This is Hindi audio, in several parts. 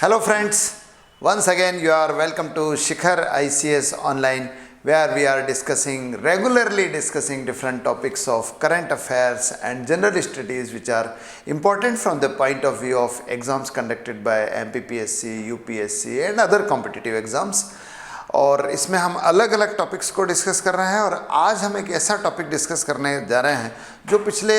Hello friends, once again you are welcome to Shikhar ICS Online, where we are regularly discussing different topics of current affairs and general studies which are important from the point of view of exams conducted by MPPSC, UPSC and other competitive exams. और इसमें हम अलग अलग टॉपिक्स को डिस्कस कर रहे हैं और आज हम एक ऐसा टॉपिक डिस्कस करने जा रहे हैं जो पिछले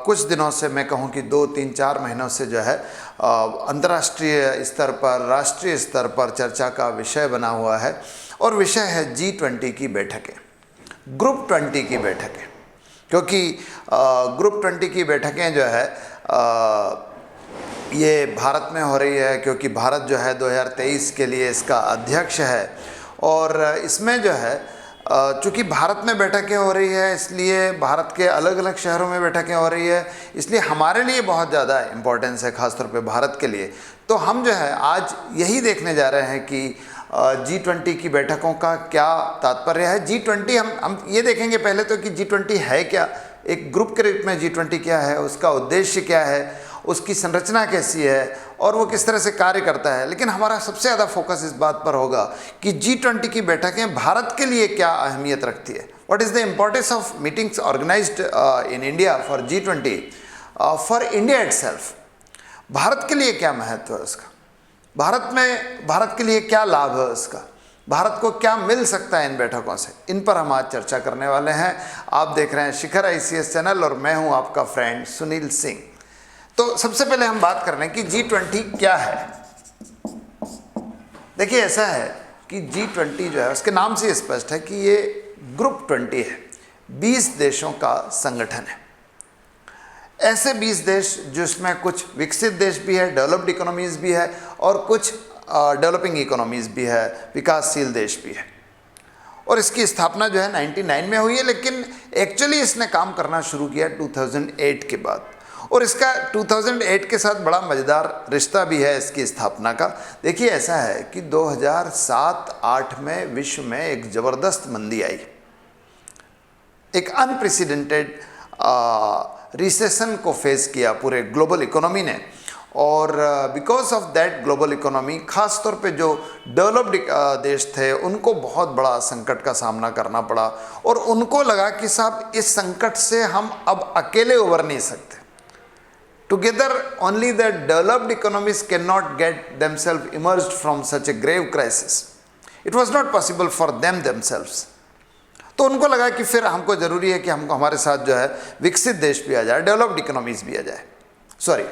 कुछ दिनों से, मैं कहूँ कि 2-3-4 महीनों से जो है अंतर्राष्ट्रीय स्तर पर, राष्ट्रीय स्तर पर चर्चा का विषय बना हुआ है। और विषय है G20 की बैठकें, ग्रुप 20 की बैठकें। क्योंकि ग्रुप 20 की बैठकें जो है ये भारत में हो रही है, क्योंकि भारत जो है 2023 के लिए इसका अध्यक्ष है। और इसमें जो है चूँकि भारत में बैठकें हो रही है, इसलिए भारत के अलग अलग शहरों में बैठकें हो रही है, इसलिए हमारे लिए बहुत ज़्यादा इम्पोर्टेंस है, ख़ासतौर पे भारत के लिए। तो हम जो है आज यही देखने जा रहे हैं कि G20 की बैठकों का क्या तात्पर्य है। G20 हम ये देखेंगे पहले तो कि G20 है क्या, एक ग्रुप के रूप में G20 क्या है, उसका उद्देश्य क्या है, उसकी संरचना कैसी है और वो किस तरह से कार्य करता है। लेकिन हमारा सबसे ज़्यादा फोकस इस बात पर होगा कि G20 की बैठकें भारत के लिए क्या अहमियत रखती है। What is the importance of meetings organised in India for G20 for India itself. Bharat के लिए क्या महत्व है उसका, भारत के लिए क्या लाभ है उसका, भारत को क्या मिल सकता है इन बैठकों से, इन पर हम आज चर्चा करने वाले हैं। आप देख रहे हैं शिखर ICS चैनल और मैं हूं आपका फ्रेंड सुनील सिंह। तो सबसे पहले हम बात कर रहे हैं कि G20 क्या है। देखिए ऐसा है कि G20 जो है उसके नाम से स्पष्ट है कि ये ग्रुप 20 है, 20 देशों का संगठन है। ऐसे 20 देश जिसमें कुछ विकसित देश भी है, डेवलप्ड इकोनॉमीज भी है, और कुछ डेवलपिंग इकोनॉमीज भी है, विकासशील देश भी है। और इसकी स्थापना जो है 99 में हुई है, लेकिन एक्चुअली इसने काम करना शुरू किया 2008 के बाद। और इसका 2008 के साथ बड़ा मज़ेदार रिश्ता भी है इसकी स्थापना का। देखिए ऐसा है कि 2007-8 में विश्व में एक ज़बरदस्त मंदी आई, एक अनप्रेसिडेंटेड रिसेशन को फेस किया पूरे ग्लोबल इकोनॉमी ने। और because of that global economy, ख़ास तौर पे जो डेवलप्ड देश थे उनको बहुत बड़ा संकट का सामना करना पड़ा। और उनको लगा कि साहब इस संकट से हम अब अकेले उबर नहीं सकते। Together only the developed economies cannot get themselves emerged from such a grave crisis. It was not possible for them themselves. तो उनको लगा कि फिर हमको ज़रूरी है कि हमको हमारे साथ जो है विकसित देश भी आ जाए, डेवलप्ड इकोनॉमीज़ भी आ जाए,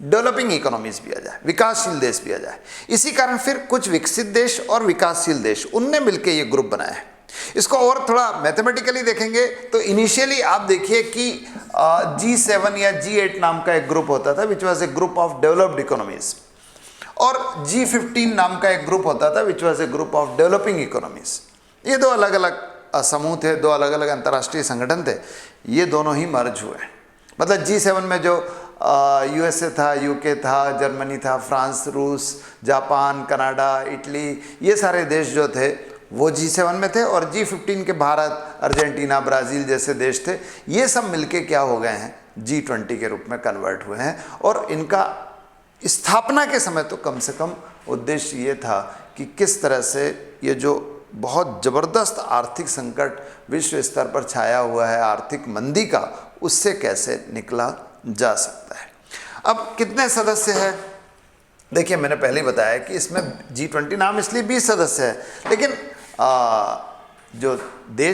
डेवलपिंग इकोनॉमीज़ भी आ जाए, विकासशील देश भी आ जाए। इसी कारण फिर कुछ विकसित देश और विकासशील देश, उनने मिलकर ये ग्रुप बनाया है। इसको और थोड़ा मैथमेटिकली देखेंगे तो इनिशियली आप देखिए कि G7 या G8 नाम का एक ग्रुप होता था, which was a group of developed economies, और G15 नाम का एक ग्रुप होता था, which was a group of developing economies. ये दो अलग अलग समूह थे, दो अलग अलग अंतर्राष्ट्रीय संगठन थे। ये दोनों ही मर्ज हुए। मतलब G7 में जो USA था, UK था, जर्मनी था, फ्रांस, रूस, जापान, कनाडा, इटली, ये सारे देश जो थे वो G7 में थे। और G15 के भारत, अर्जेंटीना, ब्राज़ील जैसे देश थे। ये सब मिलके क्या हो गए हैं, G20 के रूप में कन्वर्ट हुए हैं। और इनका स्थापना के समय तो कम से कम उद्देश्य ये था कि किस तरह से ये जो बहुत ज़बरदस्त आर्थिक संकट विश्व स्तर पर छाया हुआ है, आर्थिक मंदी का, उससे कैसे निकला जा सकता है। अब कितने सदस्य हैं? देखिए मैंने पहले ही बताया कि इसमें G20 नाम इसलिए 20 सदस्य है, लेकिन जो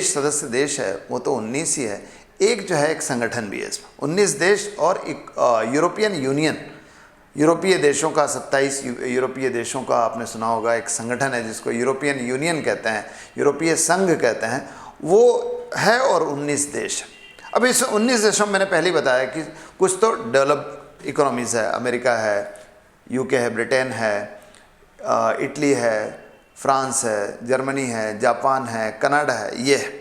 सदस्य देश है वो तो 19 ही है। एक जो है एक संगठन भी है इसमें, 19 देश और एक यूरोपियन यूनियन, यूरोपीय देशों का 27 यूरोपीय देशों का आपने सुना होगा एक संगठन है जिसको यूरोपियन यूनियन कहते हैं, यूरोपीय संघ कहते हैं, वो है। और 19 देश। अब इस 19 देशों में मैंने पहले ही बताया कि कुछ तो डेवलप्ड इकोनॉमीज़ है, अमेरिका है, UK है, ब्रिटेन है, इटली है, फ्रांस है, जर्मनी है, जापान है, कनाडा है, ये है।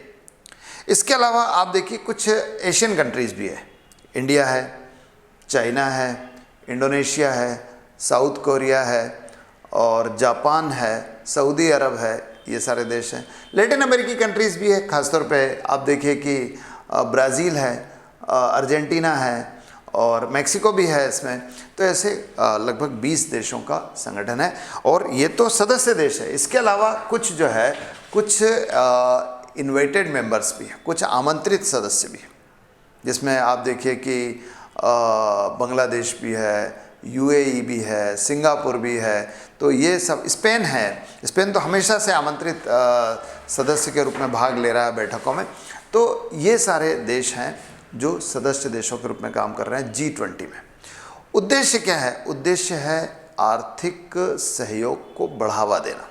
इसके अलावा आप देखिए कुछ एशियन कंट्रीज़ भी है, इंडिया है, चाइना है, इंडोनेशिया है, साउथ कोरिया है, और जापान है, सऊदी अरब है, ये सारे देश हैं। लैटिन अमेरिकी कंट्रीज़ भी है, ख़ासतौर पे आप देखिए कि ब्राज़ील है, अर्जेंटीना है, और मैक्सिको भी है इसमें। तो ऐसे लगभग 20 देशों का संगठन है और ये तो सदस्य देश है। इसके अलावा कुछ जो है कुछ इन्वाइटेड मेंबर्स भी हैं, कुछ आमंत्रित सदस्य भी हैं, जिसमें आप देखिए कि बांग्लादेश भी है, यूएई भी है, सिंगापुर भी है। तो ये सब, स्पेन है, स्पेन तो हमेशा से आमंत्रित सदस्य के रूप में भाग ले रहा है बैठकों में। तो ये सारे देश हैं जो सदस्य देशों के रूप में काम कर रहे हैं G20 में। उद्देश्य क्या है? उद्देश्य है आर्थिक सहयोग को बढ़ावा देना।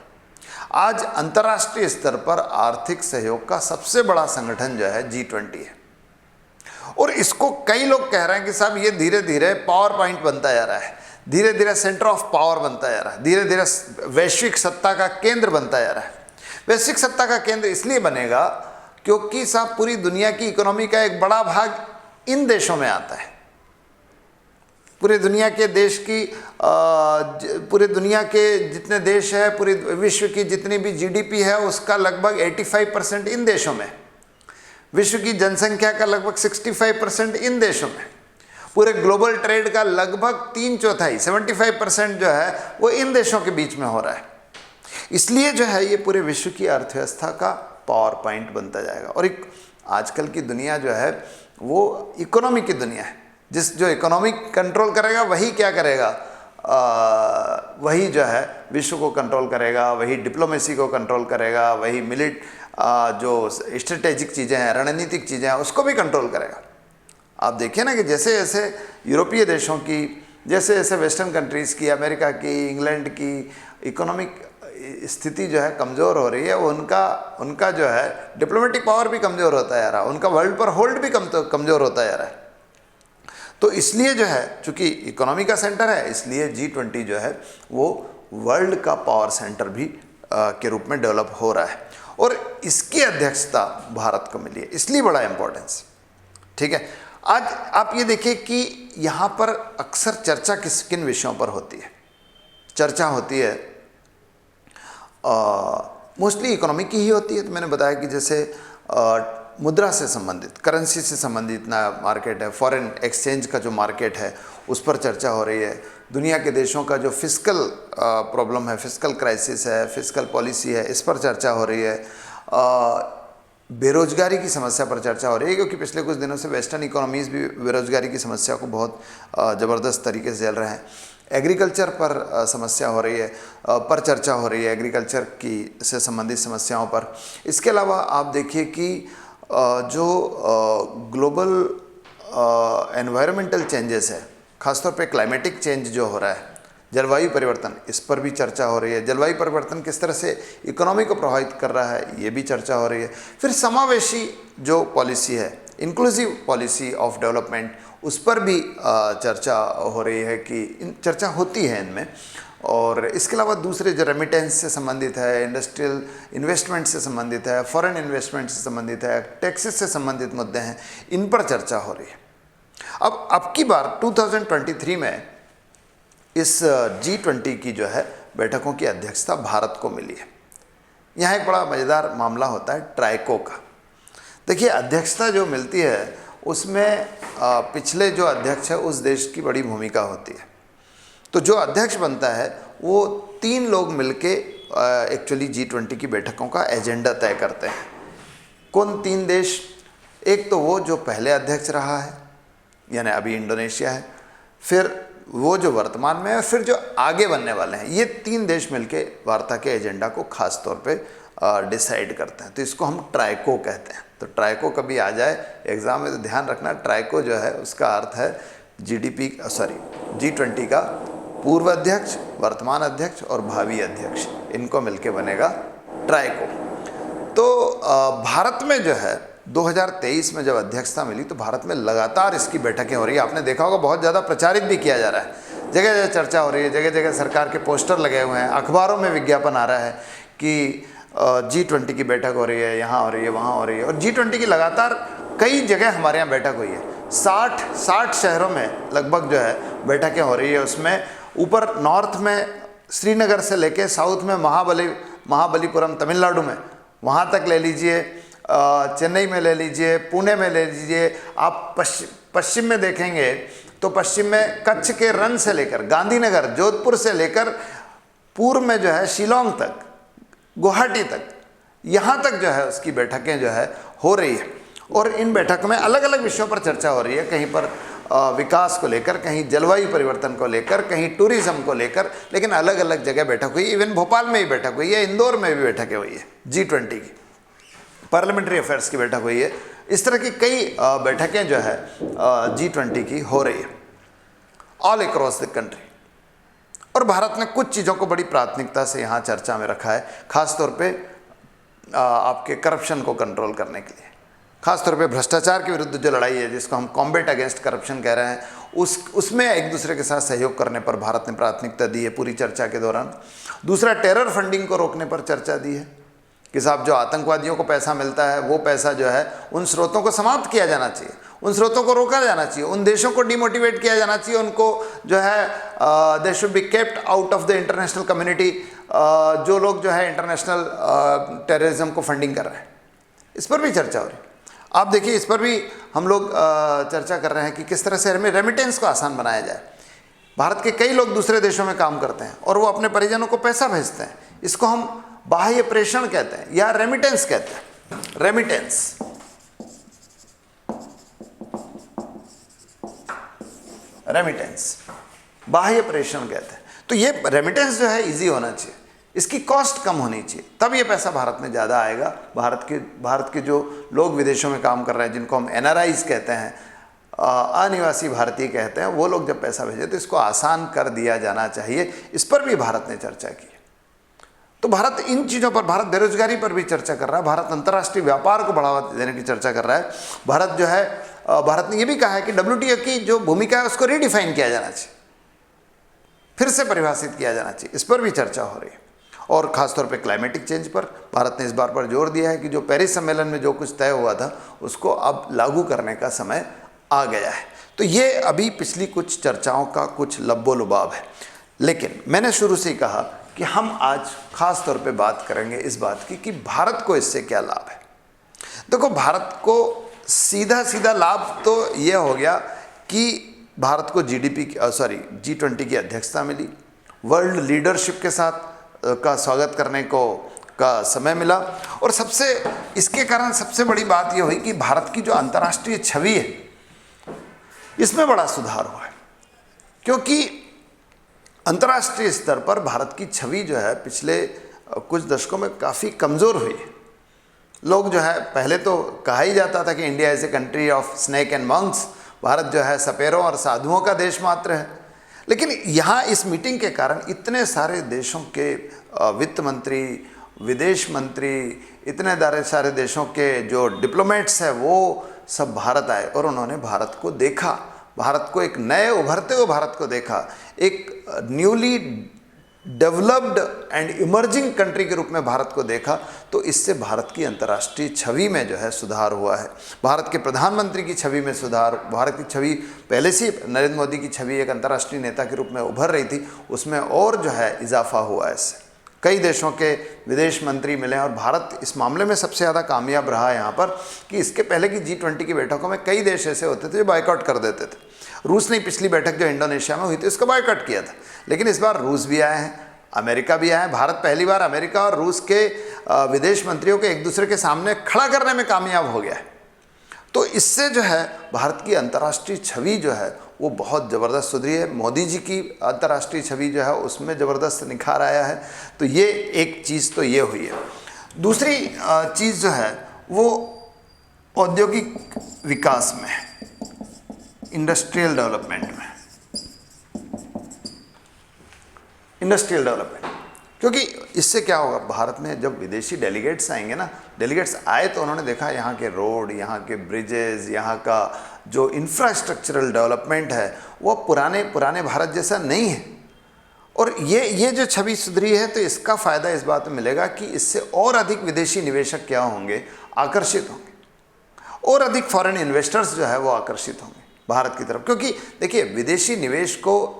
आज अंतर्राष्ट्रीय स्तर पर आर्थिक सहयोग का सबसे बड़ा संगठन जो है G20 है और इसको कई लोग कह रहे हैं कि साहब ये धीरे धीरे पावर पॉइंट बनता जा रहा है, धीरे धीरे सेंटर ऑफ पावर बनता जा रहा है, धीरे धीरे वैश्विक सत्ता का केंद्र बनता जा रहा है। वैश्विक सत्ता का केंद्र इसलिए बनेगा क्योंकि साहब पूरी दुनिया की इकोनॉमी का एक बड़ा भाग इन देशों में आता है। पूरी दुनिया के देश की पूरे दुनिया के जितने देश है, पूरी विश्व की जितनी भी जीडीपी है उसका लगभग 85% इन देशों में, विश्व की जनसंख्या का लगभग 65% इन देशों में, पूरे ग्लोबल ट्रेड का लगभग 3/4 75% जो है वो इन देशों के बीच में हो रहा है। इसलिए जो है ये पूरे विश्व की अर्थव्यवस्था का पावर पॉइंट बनता जाएगा। और एक आजकल की दुनिया जो है वो इकोनॉमी की दुनिया है। जो इकोनॉमी कंट्रोल करेगा वही क्या करेगा, वही जो है विश्व को कंट्रोल करेगा, वही डिप्लोमेसी को कंट्रोल करेगा, वही जो स्ट्रेटेजिक चीज़ें हैं, रणनीतिक चीज़ें हैं, उसको भी कंट्रोल करेगा। आप देखिए ना कि जैसे जैसे यूरोपीय देशों की, जैसे जैसे वेस्टर्न कंट्रीज़ की, अमेरिका की, इंग्लैंड की इकोनॉमिक स्थिति जो है कमज़ोर हो रही है, वो उनका जो है डिप्लोमेटिक पावर भी कमज़ोर होता जा रहा है, उनका वर्ल्ड पर होल्ड भी कमज़ोर होता जा रहा है। तो इसलिए जो है चूँकि इकोनॉमी का सेंटर है, इसलिए G20 जो है वो वर्ल्ड का पावर सेंटर भी के रूप में डेवलप हो रहा है और इसकी अध्यक्षता भारत को मिली है, इसलिए बड़ा इम्पोर्टेंस। ठीक है, आज आप ये देखिए कि यहाँ पर अक्सर चर्चा किन विषयों पर होती है? चर्चा होती है मोस्टली इकोनॉमी की ही होती है। तो मैंने बताया कि जैसे मुद्रा से संबंधित, करेंसी से संबंधित ना मार्केट है, फॉरेन एक्सचेंज का जो मार्केट है उस पर चर्चा हो रही है। दुनिया के देशों का जो फिस्कल प्रॉब्लम है, फिस्कल क्राइसिस है, फिस्कल पॉलिसी है, इस पर चर्चा हो रही है। बेरोजगारी की समस्या पर चर्चा हो रही है क्योंकि पिछले कुछ दिनों से वेस्टर्न इकोनॉमीज़ भी बेरोजगारी की समस्या को बहुत ज़बरदस्त तरीके से झेल रहे हैं। एग्रीकल्चर पर समस्या हो रही है, पर चर्चा हो रही है, एग्रीकल्चर की से संबंधित समस्याओं पर। इसके अलावा आप देखिए कि जो ग्लोबल एनवायरमेंटल चेंजेस है, ख़ासतौर पे क्लाइमेटिक चेंज जो हो रहा है, जलवायु परिवर्तन, इस पर भी चर्चा हो रही है। जलवायु परिवर्तन किस तरह से इकोनॉमी को प्रभावित कर रहा है, ये भी चर्चा हो रही है। फिर समावेशी जो पॉलिसी है, इंक्लूसिव पॉलिसी ऑफ डेवलपमेंट, उस पर भी चर्चा हो रही है कि चर्चा होती है इनमें। और इसके अलावा दूसरे जो रेमिटेंस से संबंधित है, इंडस्ट्रियल इन्वेस्टमेंट से संबंधित है, फॉरेन इन्वेस्टमेंट से संबंधित है, टैक्सेस से संबंधित मुद्दे हैं, इन पर चर्चा हो रही है। अब की बार 2023 में इस G20 की जो है बैठकों की अध्यक्षता भारत को मिली है। यहाँ एक बड़ा मज़ेदार मामला होता है ट्राइको का। देखिए, अध्यक्षता जो मिलती है उसमें पिछले जो अध्यक्ष है उस देश की बड़ी भूमिका होती है। तो जो अध्यक्ष बनता है वो 3 लोग मिलके एक्चुअली G20 की बैठकों का एजेंडा तय करते हैं। कौन 3 देश? एक तो वो जो पहले अध्यक्ष रहा है, यानी अभी इंडोनेशिया है, फिर वो जो वर्तमान में है, फिर जो आगे बनने वाले हैं। ये 3 देश मिलके वार्ता के एजेंडा को खास तौर पे डिसाइड करते हैं। तो इसको हम ट्राइको कहते हैं। तो ट्राइको कभी आ जाए एग्ज़ाम में तो ध्यान रखना, ट्राइको जो है उसका अर्थ है G20 का पूर्व अध्यक्ष, वर्तमान अध्यक्ष और भावी अध्यक्ष, इनको मिलके बनेगा ट्राइको। तो भारत में जो है 2023 में जब अध्यक्षता मिली तो भारत में लगातार इसकी बैठकें हो रही है। आपने देखा होगा बहुत ज़्यादा प्रचारित भी किया जा रहा है, जगह जगह चर्चा हो रही है, जगह जगह सरकार के पोस्टर लगे हुए हैं, अखबारों में विज्ञापन आ रहा है कि G20 की बैठक हो रही है, यहाँ हो रही है, वहाँ हो रही है। और G20 की लगातार कई जगह हमारे यहाँ बैठक हुई है, 60 शहरों में लगभग जो है बैठकें हो रही है। उसमें ऊपर नॉर्थ में श्रीनगर से लेके साउथ में महाबलीपुरम तमिलनाडु में, वहाँ तक ले लीजिए, चेन्नई में ले लीजिए, पुणे में ले लीजिए, आप पश्चिम में देखेंगे तो पश्चिम में कच्छ के रन से लेकर गांधीनगर, जोधपुर से लेकर पूर्व में जो है शिलोंग तक, गुवाहाटी तक, यहाँ तक जो है उसकी बैठकें जो है हो रही है। और इन बैठकों में अलग अलग विषयों पर चर्चा हो रही है, कहीं पर विकास को लेकर, कहीं जलवायु परिवर्तन को लेकर, कहीं टूरिज्म को लेकर, लेकिन अलग अलग जगह बैठक हुई। इवन भोपाल में ही बैठक हुई है, इंदौर में भी बैठकें हुई है, G20 की पार्लियामेंट्री अफेयर्स की बैठक हुई है। इस तरह की कई बैठकें जो है G20 की हो रही है ऑल अक्रॉस द कंट्री। और भारत ने कुछ चीज़ों को बड़ी प्राथमिकता से यहाँ चर्चा में रखा है, खासतौर पे आपके करप्शन को कंट्रोल करने के लिए, खासतौर पे भ्रष्टाचार के विरुद्ध जो लड़ाई है, जिसको हम कॉम्बेट अगेंस्ट करप्शन कह रहे हैं, उसमें एक दूसरे के साथ सहयोग करने पर भारत ने प्राथमिकता दी है पूरी चर्चा के दौरान। दूसरा, टेरर फंडिंग को रोकने पर चर्चा दी है कि साहब जो आतंकवादियों को पैसा मिलता है वो पैसा जो है उन स्रोतों को समाप्त किया जाना चाहिए, उन स्रोतों को रोका जाना चाहिए, उन देशों को डिमोटिवेट किया जाना चाहिए, उनको जो है they should be kept out of the international community, जो लोग जो है इंटरनेशनल टेररिज्म को फंडिंग कर रहे हैं। इस पर भी चर्चा हो रही है। आप देखिए, इस पर भी हम लोग चर्चा कर रहे हैं कि किस तरह से हमें रेमिटेंस को आसान बनाया जाए। भारत के कई लोग दूसरे देशों में काम करते हैं और वो अपने परिजनों को पैसा भेजते हैं, इसको हम बाह्य प्रेषण कहते हैं या रेमिटेंस कहते हैं। रेमिटेंस बाह्य प्रेषण कहते हैं। तो ये रेमिटेंस जो है इजी होना चाहिए, इसकी कॉस्ट कम होनी चाहिए, तब ये पैसा भारत में ज़्यादा आएगा। भारत के जो लोग विदेशों में काम कर रहे हैं, जिनको हम NRIs कहते हैं, अनिवासी भारतीय कहते हैं, वो लोग जब पैसा भेजे तो इसको आसान कर दिया जाना चाहिए। इस पर भी भारत ने चर्चा की। तो भारत इन चीज़ों पर, भारत बेरोजगारी पर भी चर्चा कर रहा है, भारत अंतर्राष्ट्रीय व्यापार को बढ़ावा देने की चर्चा कर रहा है। भारत जो है, भारत ने यह भी कहा है कि WTO की जो भूमिका है उसको रीडिफाइन किया जाना चाहिए, फिर से परिभाषित किया जाना चाहिए। इस पर भी चर्चा हो रही है। और ख़ासतौर पे क्लाइमेटिक चेंज पर भारत ने इस बार पर जोर दिया है कि जो पेरिस सम्मेलन में जो कुछ तय हुआ था उसको अब लागू करने का समय आ गया है। तो ये अभी पिछली कुछ चर्चाओं का कुछ लब्बो-लुबाब है। लेकिन मैंने शुरू से ही कहा कि हम आज ख़ास तौर पे बात करेंगे इस बात की कि भारत को इससे क्या लाभ है। देखो, भारत को सीधा लाभ तो ये हो गया कि भारत को G20 की अध्यक्षता मिली, वर्ल्ड लीडरशिप के साथ का स्वागत करने का समय मिला। और इसके कारण सबसे बड़ी बात ये हुई कि भारत की जो अंतर्राष्ट्रीय छवि है इसमें बड़ा सुधार हुआ है, क्योंकि अंतर्राष्ट्रीय स्तर पर भारत की छवि जो है पिछले कुछ दशकों में काफ़ी कमज़ोर हुई है। लोग जो है, पहले तो कहा ही जाता था कि India is a country of snake and monks, Bharat जो है सपेरों और साधुओं का देश मात्र है। लेकिन यहाँ इस मीटिंग के कारण इतने सारे देशों के वित्त मंत्री, विदेश मंत्री, इतने सारे देशों के जो डिप्लोमेट्स हैं वो सब भारत आए और उन्होंने भारत को देखा, भारत को एक नए उभरते हुए भारत को देखा, एक newly developed and emerging country के रूप में भारत को देखा। तो इससे भारत की अंतर्राष्ट्रीय छवि में जो है सुधार हुआ है। भारत के प्रधानमंत्री की छवि में सुधार, भारत की छवि पहले से नरेंद्र मोदी की छवि एक अंतर्राष्ट्रीय नेता के रूप में उभर रही थी, उसमें और जो है इजाफा हुआ है। इससे कई देशों के विदेश मंत्री मिले और भारत इस मामले में सबसे ज़्यादा कामयाब रहा है यहाँ पर कि इसके पहले की G20 की बैठकों में कई देश ऐसे होते थे जो बायकॉट कर देते थे। रूस ने पिछली बैठक जो इंडोनेशिया में हुई थी उसका बायकॉट किया था, लेकिन इस बार रूस भी आए हैं, अमेरिका भी आया है। भारत पहली बार अमेरिका और रूस के विदेश मंत्रियों को एक दूसरे के सामने खड़ा करने में कामयाब हो गया है। तो इससे जो है भारत की अंतर्राष्ट्रीय छवि जो है वो बहुत ज़बरदस्त सुधरी है। मोदी जी की अंतर्राष्ट्रीय छवि जो है उसमें ज़बरदस्त निखार आया है। तो ये एक चीज़ तो ये हुई है। दूसरी चीज़ जो है वो औद्योगिक विकास में, इंडस्ट्रियल डेवलपमेंट में, क्योंकि इससे क्या होगा, भारत में जब विदेशी डेलीगेट्स आएंगे ना, डेलीगेट्स आए तो उन्होंने देखा यहाँ के रोड, यहाँ के ब्रिजेज़, यहाँ का जो इंफ्रास्ट्रक्चरल डेवलपमेंट है वो पुराने भारत जैसा नहीं है। और ये जो छवि सुधरी है तो इसका फ़ायदा इस बात में मिलेगा कि इससे और अधिक विदेशी निवेशक क्या होंगे, आकर्षित होंगे, और अधिक फॉरेन इन्वेस्टर्स जो है वो आकर्षित होंगे भारत की तरफ। क्योंकि देखिए, विदेशी निवेश को,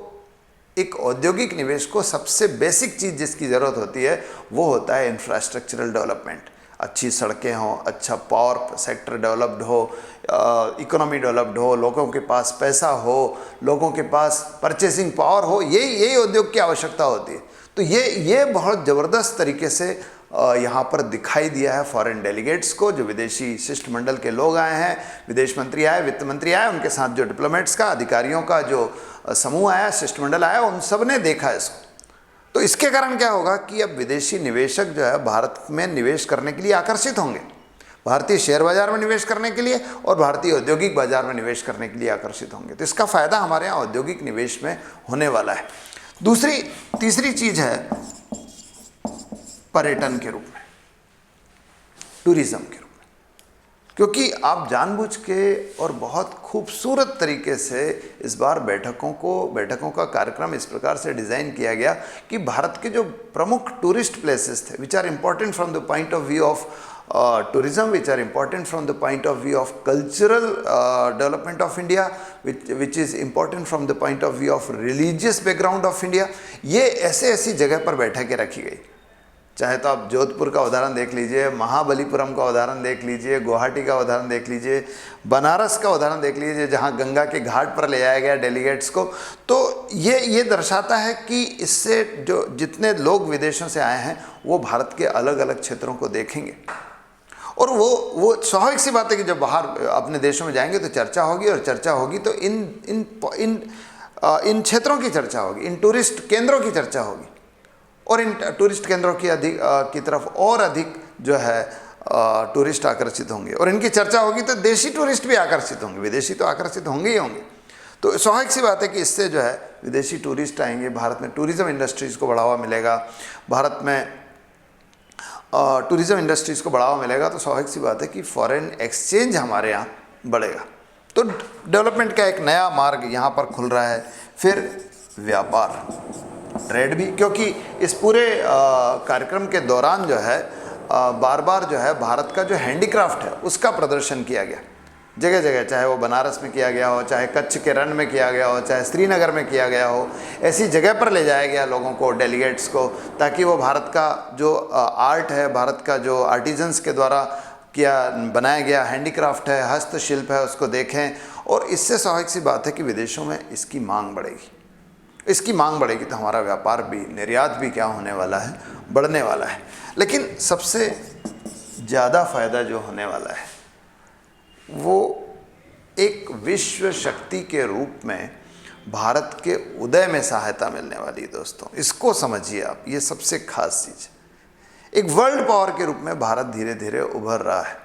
एक औद्योगिक निवेश को सबसे बेसिक चीज़ जिसकी ज़रूरत होती है वो होता है इंफ्रास्ट्रक्चरल डेवलपमेंट। अच्छी सड़कें हों, अच्छा पावर सेक्टर डेवलप्ड हो, इकोनॉमी डेवलप्ड हो, लोगों के पास पैसा हो, लोगों के पास परचेसिंग पावर हो, यही उद्योग की आवश्यकता होती है। तो ये बहुत ज़बरदस्त तरीके से यहाँ पर दिखाई दिया है फॉरेन डेलीगेट्स को, जो विदेशी शिष्टमंडल के लोग आए हैं, विदेश मंत्री आए, वित्त मंत्री आए, उनके साथ जो डिप्लोमेट्स का, अधिकारियों का जो समूह आया, शिष्टमंडल आया, उन सब ने देखा इसको। तो इसके कारण क्या होगा कि अब विदेशी निवेशक जो है भारत में निवेश करने के लिए आकर्षित होंगे, भारतीय शेयर बाजार में निवेश करने के लिए और भारतीय औद्योगिक बाजार में निवेश करने के लिए आकर्षित होंगे। तो इसका फायदा हमारे यहाँ औद्योगिक निवेश में होने वाला है। तीसरी चीज है पर्यटन के रूप में, टूरिज्म के रूप में, क्योंकि आप जानबूझ के और बहुत खूबसूरत तरीके से इस बार बैठकों का कार्यक्रम इस प्रकार से डिज़ाइन किया गया कि भारत के जो प्रमुख टूरिस्ट प्लेसेस थे, which are important from the point of view of tourism, which are important from the point of view of cultural development of India, which is important from the point of view of religious background of India, ये ऐसी जगह पर बैठा के रखी गई। चाहे तो आप जोधपुर का उदाहरण देख लीजिए, महाबलीपुरम का उदाहरण देख लीजिए, गुवाहाटी का उदाहरण देख लीजिए, बनारस का उदाहरण देख लीजिए, जहाँ गंगा के घाट पर ले जाया गया डेलीगेट्स को। तो ये दर्शाता है कि इससे जो जितने लोग विदेशों से आए हैं वो भारत के अलग अलग क्षेत्रों को देखेंगे, और वो स्वाभाविक सी बात है कि जब बाहर अपने देशों में जाएंगे तो चर्चा होगी, और चर्चा होगी तो इन क्षेत्रों की चर्चा होगी, इन टूरिस्ट केंद्रों की चर्चा होगी, और इन टूरिस्ट केंद्रों की तरफ और अधिक जो है टूरिस्ट आकर्षित होंगे, और इनकी चर्चा होगी तो देशी टूरिस्ट भी आकर्षित होंगे, विदेशी तो आकर्षित होंगे ही होंगे। तो स्वाभाविक सी बात है कि इससे जो है विदेशी टूरिस्ट आएंगे, भारत में टूरिज़्म इंडस्ट्रीज़ को बढ़ावा मिलेगा, भारत में टूरिज़्म इंडस्ट्रीज़ को बढ़ावा मिलेगा, तो स्वाभाविक सी बात है कि फॉरेन एक्सचेंज हमारे यहाँ बढ़ेगा। तो डेवलपमेंट का एक नया मार्ग यहाँ पर खुल रहा है। फिर व्यापार, ट्रेड भी, क्योंकि इस पूरे कार्यक्रम के दौरान जो है बार बार जो है भारत का जो हैंडीक्राफ्ट है उसका प्रदर्शन किया गया जगह जगह, चाहे वो बनारस में किया गया हो, चाहे कच्छ के रण में किया गया हो, चाहे श्रीनगर में किया गया हो, ऐसी जगह पर ले जाया गया लोगों को, डेलीगेट्स को, ताकि वो भारत का जो आर्ट है, भारत का जो आर्टिजन्स के द्वारा बनाया गया हैंडीक्राफ्ट है, हस्तशिल्प है, उसको देखें। और इससे स्वाभाविक सी बात है कि विदेशों में इसकी मांग बढ़ेगी, इसकी मांग बढ़ेगी तो हमारा व्यापार भी, निर्यात भी क्या होने वाला है, बढ़ने वाला है। लेकिन सबसे ज़्यादा फायदा जो होने वाला है वो एक विश्व शक्ति के रूप में भारत के उदय में सहायता मिलने वाली है। दोस्तों, इसको समझिए आप, ये सबसे खास चीज़ है। एक वर्ल्ड पावर के रूप में भारत धीरे धीरे उभर रहा है।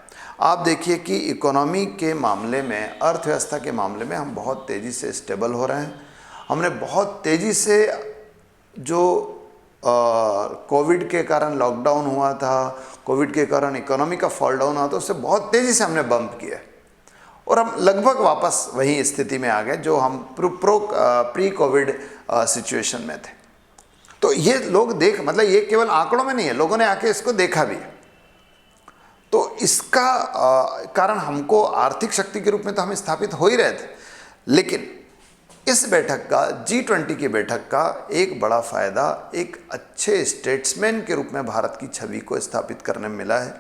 आप देखिए कि इकोनॉमी के मामले में, अर्थव्यवस्था के मामले में हम बहुत तेज़ी से स्टेबल हो रहे हैं। हमने बहुत तेज़ी से जो कोविड के कारण लॉकडाउन हुआ था, कोविड के कारण इकोनॉमी का फॉल डाउन हुआ था, उससे बहुत तेज़ी से हमने बम्प किया और हम लगभग वापस वही स्थिति में आ गए जो हम प्री कोविड सिचुएशन में थे। तो ये लोग मतलब ये केवल आंकड़ों में नहीं है, लोगों ने आके इसको देखा भी है। तो इसका कारण हमको आर्थिक शक्ति के रूप में तो हम स्थापित हो ही रहे थे, लेकिन इस बैठक का, G20 की बैठक का एक बड़ा फ़ायदा एक अच्छे स्टेट्समैन के रूप में भारत की छवि को स्थापित करने में मिला है।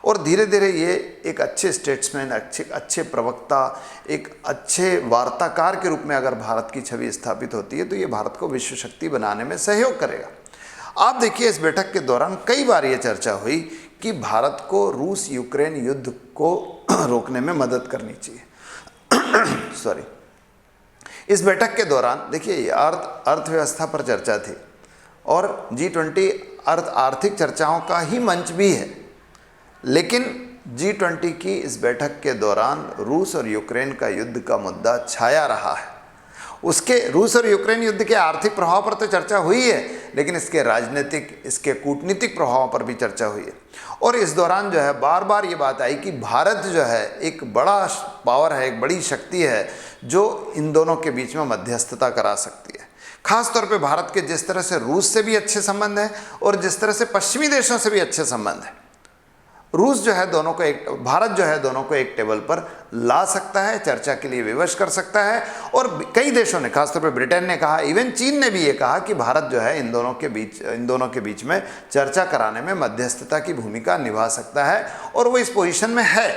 और धीरे धीरे ये एक अच्छे स्टेट्समैन, अच्छे प्रवक्ता, एक अच्छे वार्ताकार के रूप में अगर भारत की छवि स्थापित होती है तो ये भारत को विश्व शक्ति बनाने में सहयोग करेगा। आप देखिए, इस बैठक के दौरान कई बार ये चर्चा हुई कि भारत को रूस यूक्रेन युद्ध को रोकने में मदद करनी चाहिए। सॉरी, इस बैठक के दौरान देखिए अर्थव्यवस्था पर चर्चा थी और G20 आर्थिक चर्चाओं का ही मंच भी है, लेकिन G20 की इस बैठक के दौरान रूस और यूक्रेन का युद्ध का मुद्दा छाया रहा है। उसके रूस और यूक्रेन युद्ध के आर्थिक प्रभाव पर तो चर्चा हुई है, लेकिन इसके राजनीतिक, इसके कूटनीतिक प्रभावों पर भी चर्चा हुई है। और इस दौरान जो है बार बार ये बात आई कि भारत जो है एक बड़ा पावर है, एक बड़ी शक्ति है जो इन दोनों के बीच में मध्यस्थता करा सकती है। खास तौर पे भारत के जिस तरह से रूस से भी अच्छे संबंध हैं और जिस तरह से पश्चिमी देशों से भी अच्छे संबंध हैं, रूस जो है दोनों को एक, भारत जो है दोनों को एक टेबल पर ला सकता है, चर्चा के लिए विवश कर सकता है। और कई देशों ने, खासतौर पर ब्रिटेन ने कहा, इवन चीन ने भी ये कहा कि भारत जो है इन दोनों के बीच में चर्चा कराने में मध्यस्थता की भूमिका निभा सकता है, और वो इस पोजीशन में है।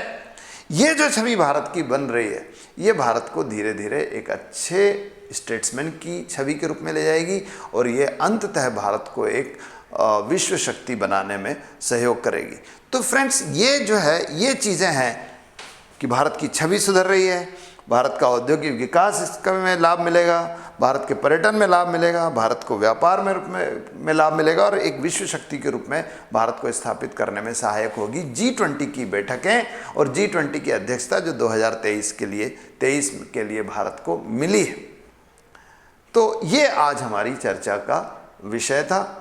ये जो छवि भारत की बन रही है, ये भारत को धीरे धीरे एक अच्छे स्टेट्समैन की छवि के रूप में ले जाएगी, और ये अंततः भारत को एक विश्व शक्ति बनाने में सहयोग करेगी। तो फ्रेंड्स, ये जो है, ये चीज़ें हैं कि भारत की छवि सुधर रही है, भारत का औद्योगिक विकास इसका में लाभ मिलेगा, भारत के पर्यटन में लाभ मिलेगा, भारत को व्यापार में लाभ मिलेगा, और एक विश्व शक्ति के रूप में भारत को स्थापित करने में सहायक होगी G20 की बैठकें और G20 की अध्यक्षता जो 2023 के लिए भारत को मिली है। तो ये आज हमारी चर्चा का विषय था।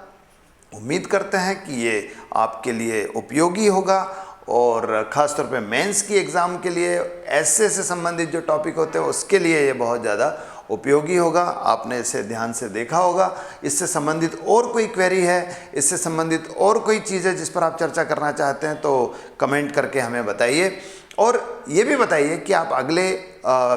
उम्मीद करते हैं कि ये आपके लिए उपयोगी होगा, और ख़ासतौर पे मेंस की एग्ज़ाम के लिए ऐसे से संबंधित जो टॉपिक होते हैं उसके लिए ये बहुत ज़्यादा उपयोगी होगा। आपने इसे ध्यान से देखा होगा। इससे संबंधित और कोई क्वेरी है, इससे संबंधित और कोई चीज़ है जिस पर आप चर्चा करना चाहते हैं, तो कमेंट करके हमें बताइए, और ये भी बताइए कि आप अगले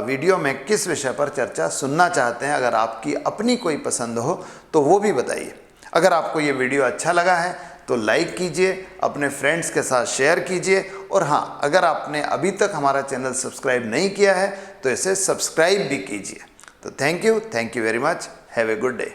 वीडियो में किस विषय पर चर्चा सुनना चाहते हैं। अगर आपकी अपनी कोई पसंद हो तो वो भी बताइए। अगर आपको ये वीडियो अच्छा लगा है तो लाइक कीजिए, अपने फ्रेंड्स के साथ शेयर कीजिए, और हाँ, अगर आपने अभी तक हमारा चैनल सब्सक्राइब नहीं किया है तो इसे सब्सक्राइब भी कीजिए। तो thank you very much, have a good day.